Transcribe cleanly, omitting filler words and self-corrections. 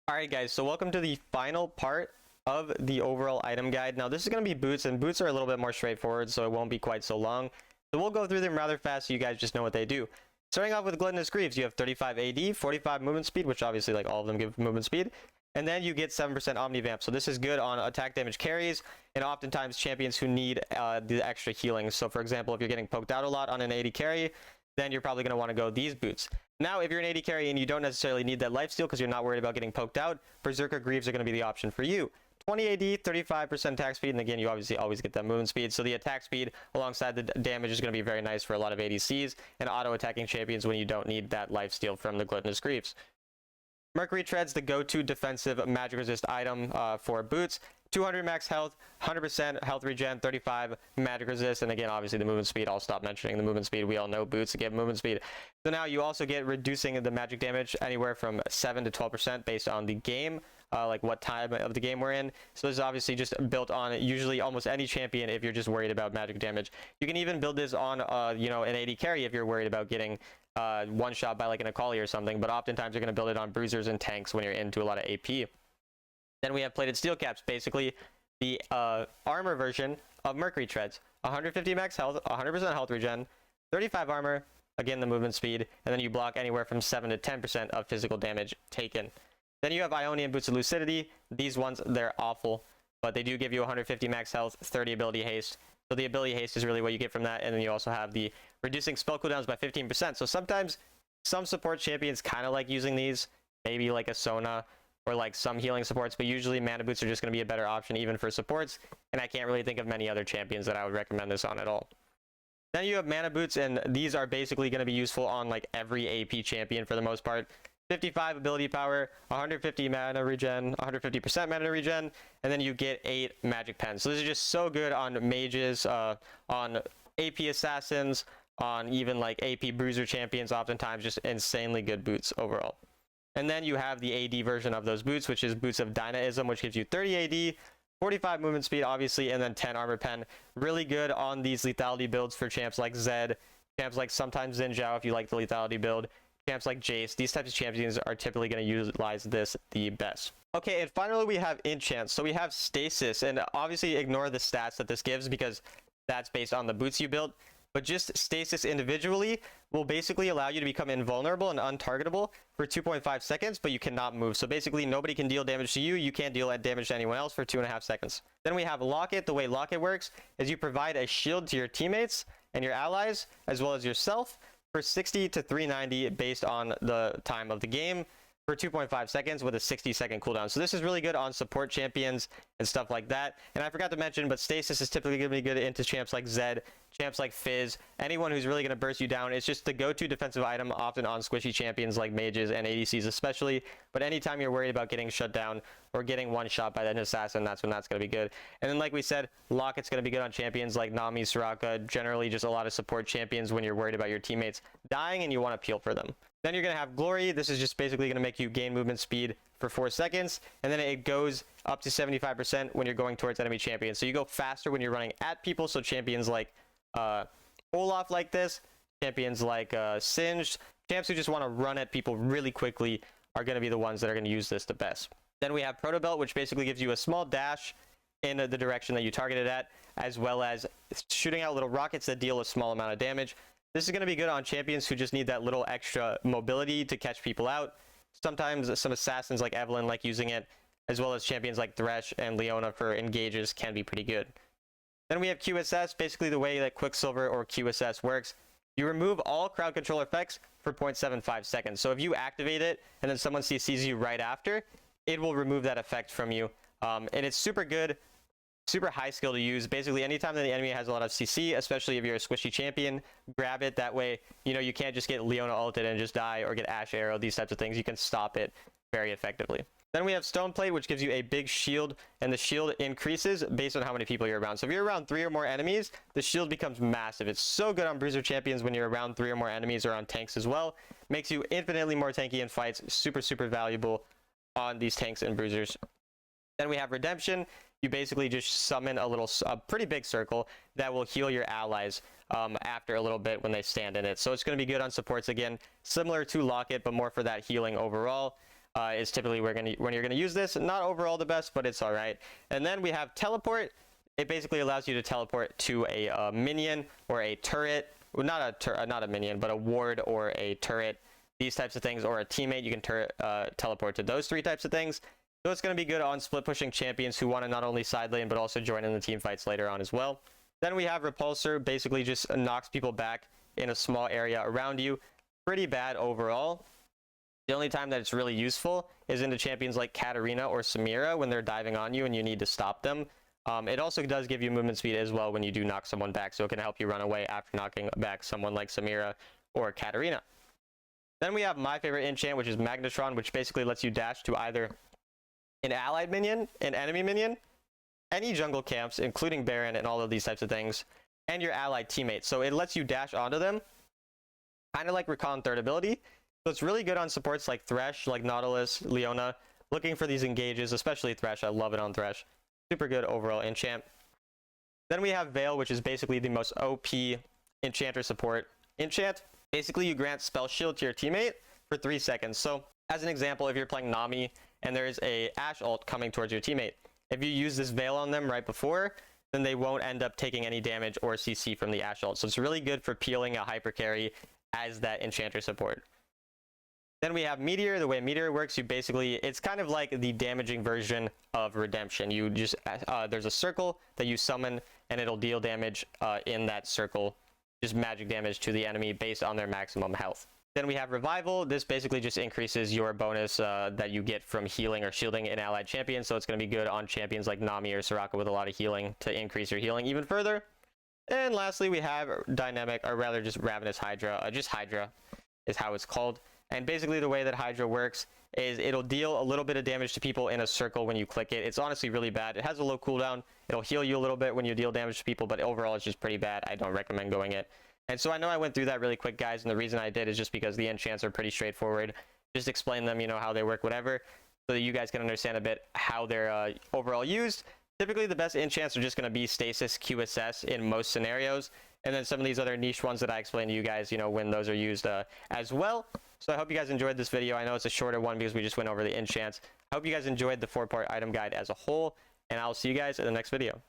Alright guys, so welcome to the final part of the overall item guide. Now this is going to be boots, and boots are a little bit more straightforward, so it won't be quite so long. So we'll go through them rather fast so you guys just know what they do. Starting off with gluttonous greaves, you have 35 AD, 45 movement speed, which obviously like all of them give movement speed. And then you get 7% omnivamp. So this is good on attack damage carries and oftentimes champions who need the extra healing. So for example, if you're getting poked out a lot on an AD carry, then you're probably going to want to go these boots. Now, if you're an AD carry and you don't necessarily need that lifesteal because you're not worried about getting poked out, Berserker Greaves are going to be the option for you. 20 AD, 35% attack speed, and again, you obviously always get that movement speed. So the attack speed alongside the damage is going to be very nice for a lot of ADCs and auto-attacking champions when you don't need that lifesteal from the Gluttonous Greaves. Mercury Treads, the go-to defensive magic resist item for boots. 200 max health, 100% health regen, 35 magic resist, and again, obviously the movement speed. I'll stop mentioning the movement speed. We all know boots give movement speed. So now you also get reducing the magic damage anywhere from 7 to 12% based on the game, like what time of the game we're in. So this is obviously just built on usually almost any champion if you're just worried about magic damage. You can even build this on, an AD carry if you're worried about getting one shot by like an Akali or something, but oftentimes you're going to build it on bruisers and tanks when you're into a lot of AP. Then we have plated steel caps, basically the armor version of Mercury Treads. 150 max health, 100% health regen, 35 armor, again the movement speed, and then you block anywhere from 7 to 10% of physical damage taken. Then you have Ionian Boots of Lucidity. These ones, they're awful, but they do give you 150 max health, 30 ability haste. So the ability haste is really what you get from that, and then you also have the reducing spell cooldowns by 15%. So sometimes some support champions kind of like using these, maybe like a Sona, or like some healing supports, but usually mana boots are just going to be a better option even for supports, and I can't really think of many other champions that I would recommend this on at all. Then you have mana boots, and these are basically going to be useful on like every AP champion for the most part. 55 ability power, 150 mana regen, 150% mana regen, and then you get 8 magic pens. So this is just so good on mages, on AP assassins, on even like AP bruiser champions, oftentimes just insanely good boots overall. And then you have the AD version of those boots, which is Boots of Dynamism, which gives you 30 AD, 45 movement speed, obviously, and then 10 armor pen. Really good on these lethality builds for champs like Zed, champs like sometimes Xin Zhao if you like the lethality build, champs like Jace. These types of champions are typically going to utilize this the best. Okay, and finally we have Enchants. So we have Stasis, and obviously ignore the stats that this gives because that's based on the boots you built. But just Stasis individually will basically allow you to become invulnerable and untargetable for 2.5 seconds, but you cannot move. So basically nobody can deal damage to you. You can't deal damage to anyone else for 2.5 seconds. Then we have Locket. The way Locket works is you provide a shield to your teammates and your allies, as well as yourself, for 60 to 390 based on the time of the game for 2.5 seconds with a 60-second cooldown. So this is really good on support champions and stuff like that. And I forgot to mention, but Stasis is typically going to be good into champs like Zed, champs like Fizz, anyone who's really going to burst you down. It's just the go-to defensive item, often on squishy champions like mages and ADCs especially. But anytime you're worried about getting shut down or getting one shot by an assassin, that's when that's going to be good. And then like we said, Locket's going to be good on champions like Nami, Soraka, generally just a lot of support champions when you're worried about your teammates dying and you want to peel for them. Then you're going to have Glory. This is just basically going to make you gain movement speed for 4 seconds, and then it goes up to 75% when you're going towards enemy champions. So you go faster when you're running at people, so champions like Olaf like this, champions like Singed, champs who just want to run at people really quickly are going to be the ones that are going to use this the best. Then we have Protobelt, which basically gives you a small dash in the direction that you targeted at, as well as shooting out little rockets that deal a small amount of damage. This is going to be good on champions who just need that little extra mobility to catch people out. Sometimes some assassins like Evelynn like using it, as well as champions like Thresh and Leona for engages can be pretty good. Then we have QSS. Basically the way that Quicksilver or QSS works, you remove all crowd control effects for 0.75 seconds. So if you activate it and then someone sees you right after, it will remove that effect from you. And it's super good, super high skill to use. Basically anytime that the enemy has a lot of CC, especially if you're a squishy champion, grab it. That way, you can't just get Leona ulted and just die, or get Ashe arrow, these types of things. You can stop it very effectively. Then we have Stoneplate, which gives you a big shield, and the shield increases based on how many people you're around. So if you're around 3 or more enemies, the shield becomes massive. It's so good on bruiser champions when you're around 3 or more enemies, or on tanks as well. Makes you infinitely more tanky in fights. Super, super valuable on these tanks and bruisers. Then we have Redemption. You basically just summon a pretty big circle that will heal your allies after a little bit when they stand in it. So it's going to be good on supports again, similar to Locket, but more for that healing overall. is typically when you're gonna use this. Not overall the best, but it's all right. And then we have teleport. It basically allows you to teleport to a minion or a turret. Well, not a minion, but a ward or a turret. These types of things, or a teammate. You can teleport to those 3 types of things. So it's going to be good on split pushing champions who want to not only side lane but also join in the team fights later on as well. Then we have Repulsor. Basically just knocks people back in a small area around you. Pretty bad overall. The only time that it's really useful is into champions like Katarina or Samira when they're diving on you and you need to stop them. It also does give you movement speed as well when you do knock someone back, so it can help you run away after knocking back someone like Samira or Katarina. Then we have my favorite enchant, which is Magnetron, which basically lets you dash to either an allied minion, an enemy minion, any jungle camps, including Baron and all of these types of things, and your allied teammates. So it lets you dash onto them, kind of like Recon third ability. So it's really good on supports like Thresh, like Nautilus, Leona, looking for these engages, especially Thresh. I love it on Thresh. Super good overall enchant. Then we have Veil, which is basically the most OP enchanter support enchant. Basically, you grant spell shield to your teammate for 3 seconds. So as an example, if you're playing Nami and there is a Ashe ult coming towards your teammate, if you use this Veil on them right before, then they won't end up taking any damage or CC from the Ashe ult. So it's really good for peeling a hyper carry as that enchanter support. Then we have Meteor. The way Meteor works, it's kind of like the damaging version of Redemption. You just, there's a circle that you summon and it'll deal damage in that circle, just magic damage to the enemy based on their maximum health. Then we have Revival. This basically just increases your bonus that you get from healing or shielding an allied champion. So it's going to be good on champions like Nami or Soraka with a lot of healing to increase your healing even further. And lastly, we have Dynamic, or rather just Ravenous Hydra. Just Hydra is how it's called. And basically the way that Hydra works is it'll deal a little bit of damage to people in a circle when you click it. It's honestly really bad. It has a low cooldown. It'll heal you a little bit when you deal damage to people, but overall it's just pretty bad. I don't recommend going it. And so I know I went through that really quick, guys, and the reason I did is just because the enchants are pretty straightforward. Just explain them, how they work, whatever, so that you guys can understand a bit how they're overall used. Typically the best enchants are just going to be Stasis, QSS in most scenarios, and then some of these other niche ones that I explained to you guys, when those are used as well. So I hope you guys enjoyed this video. I know it's a shorter one because we just went over the enchants. I hope you guys enjoyed the 4-part item guide as a whole, and I'll see you guys in the next video.